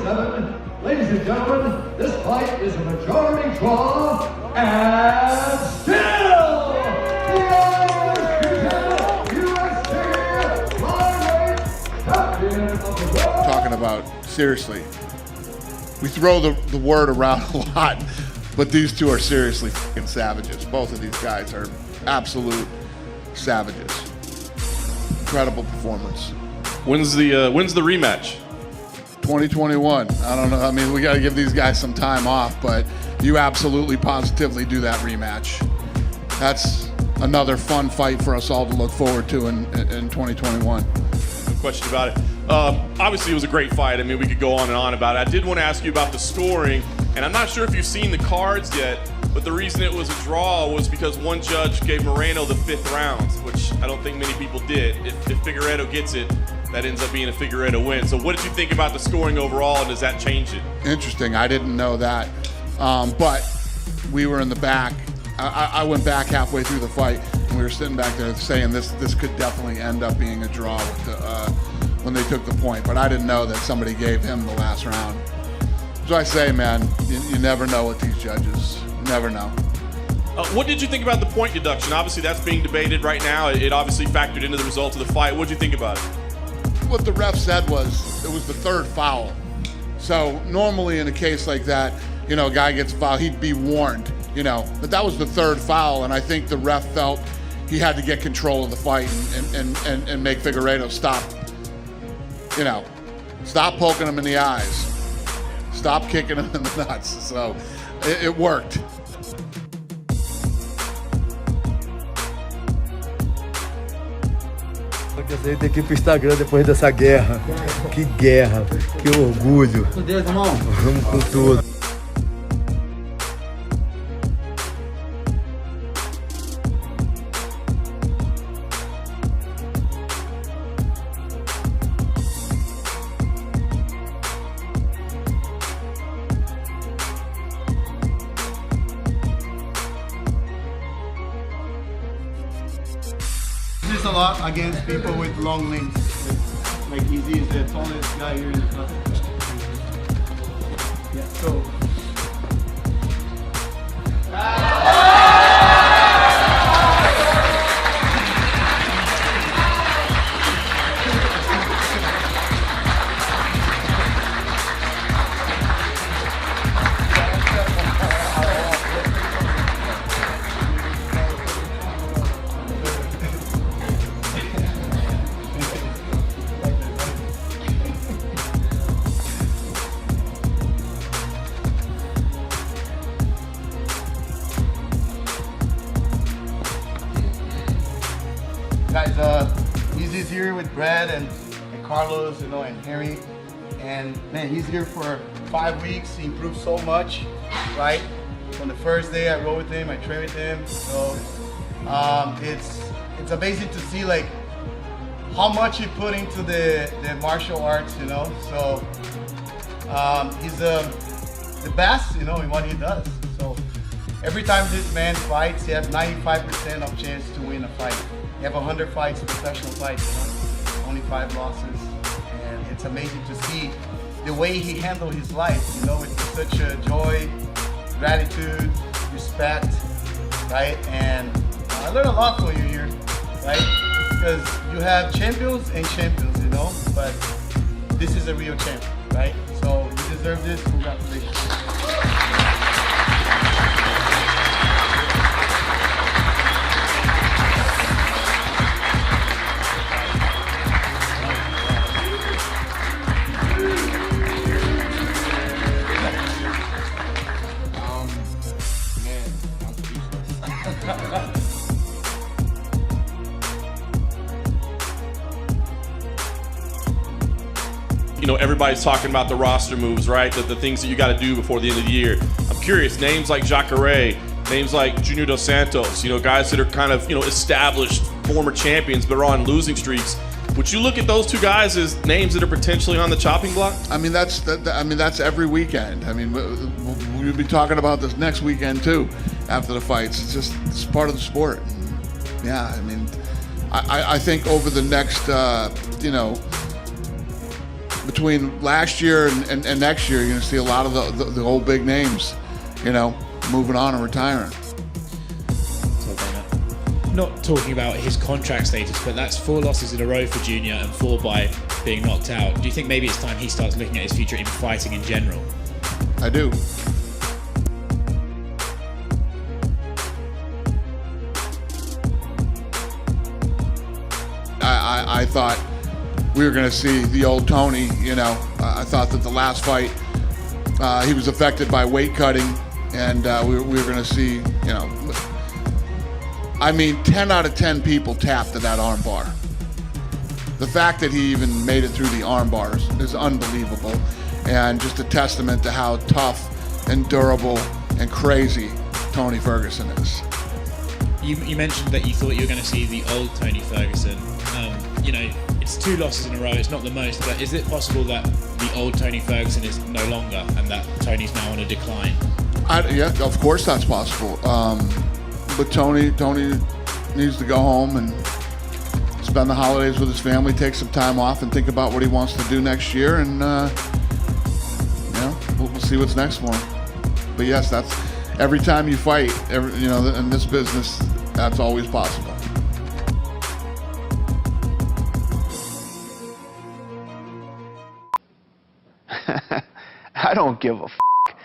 7. Ladies and gentlemen, this fight is a majority draw, and still the UFC flyweight champion of the world. Talking about, seriously, we throw the word around a lot, but these two are seriously fucking savages. Both of these guys are absolute savages. Incredible performance. When's the rematch? 2021. I don't know. I mean, we got to give these guys some time off, but you absolutely positively do that rematch. That's another fun fight for us all to look forward to in 2021. No question about it. Obviously, it was a great fight. I mean, we could go on and on about it. I did want to ask you about the scoring, and I'm not sure if you've seen the cards yet, but the reason it was a draw was because one judge gave Moreno the 5th round, which I don't think many people did. If Figueiredo gets it, that ends up being a Figueiredo win. So what did you think about the scoring overall, and does that change it? Interesting. I didn't know that. But we were in the back. I went back halfway through the fight, and we were sitting back there saying this could definitely end up being a draw with when they took the point. But I didn't know that somebody gave him the last round. So I say, man, you never know with these judges. You never know. What did you think about the point deduction? Obviously, that's being debated right now. It obviously factored into the results of the fight. What did you think about it? What the ref said was it was the 3rd foul. So normally in a case like that, a guy gets fouled, he'd be warned, But that was the 3rd foul, and I think the ref felt he had to get control of the fight and make Figueiredo stop. Stop poking him in the eyes. Stop kicking him in the nuts. So it worked. Eu sei, tem que ir pro Instagram depois dessa guerra. Que guerra, que orgulho. Com Deus, irmão. Vamos com tudo. A lot against people with long limbs. Like Izzy is the tallest guy here in the country. Yeah, so. Guys, Izzy's here with Brad and Carlos, and Harry, and man, he's here for 5 weeks. He improved so much, right? From the first day I rode with him, I trained with him, so it's amazing to see like how much he put into the martial arts, So he's the best, in what he does. So every time this man fights, he has 95% of chance to win a fight. You have 100 fights, professional fights, only 5 losses, and it's amazing to see the way he handled his life, with such a joy, gratitude, respect, right? And I learned a lot from you here, right? Because you have champions and champions, but this is a real champion, right? So you deserve this. Congratulations. Everybody's talking about the roster moves, right? The things that you got to do before the end of the year. I'm curious, names like Jacare's, names like Junior Dos Santos, guys that are kind of, established former champions but are on losing streaks. Would you look at those two guys as names that are potentially on the chopping block? That's every weekend. We'll be talking about this next weekend too, after the fights. It's part of the sport. Yeah, I think over the next, between last year and next year, you're going to see a lot of the old big names, you know, moving on and retiring. Not talking about his contract status, but that's 4 losses in a row for Junior and 4 by being knocked out. Do you think maybe it's time he starts looking at his future in fighting in general? I do. I thought we were going to see the old Tony, you know. I thought that the last fight, he was affected by weight cutting, and we were going to see, you know, I mean, 10 out of 10 people tapped to that arm bar. The fact that he even made it through the arm bars is unbelievable, and just a testament to how tough and durable and crazy Tony Ferguson is. You mentioned that you thought you were going to see the old Tony Ferguson. You know, it's 2 losses in a row, it's not the most, but is it possible that the old Tony Ferguson is no longer and that Tony's now on a decline? Yeah, of course that's possible. But Tony needs to go home and spend the holidays with his family, take some time off, and think about what he wants to do next year, and you know, we'll see what's next for him. But yes, that's every time you fight, you know, in this business, that's always possible. I don't give a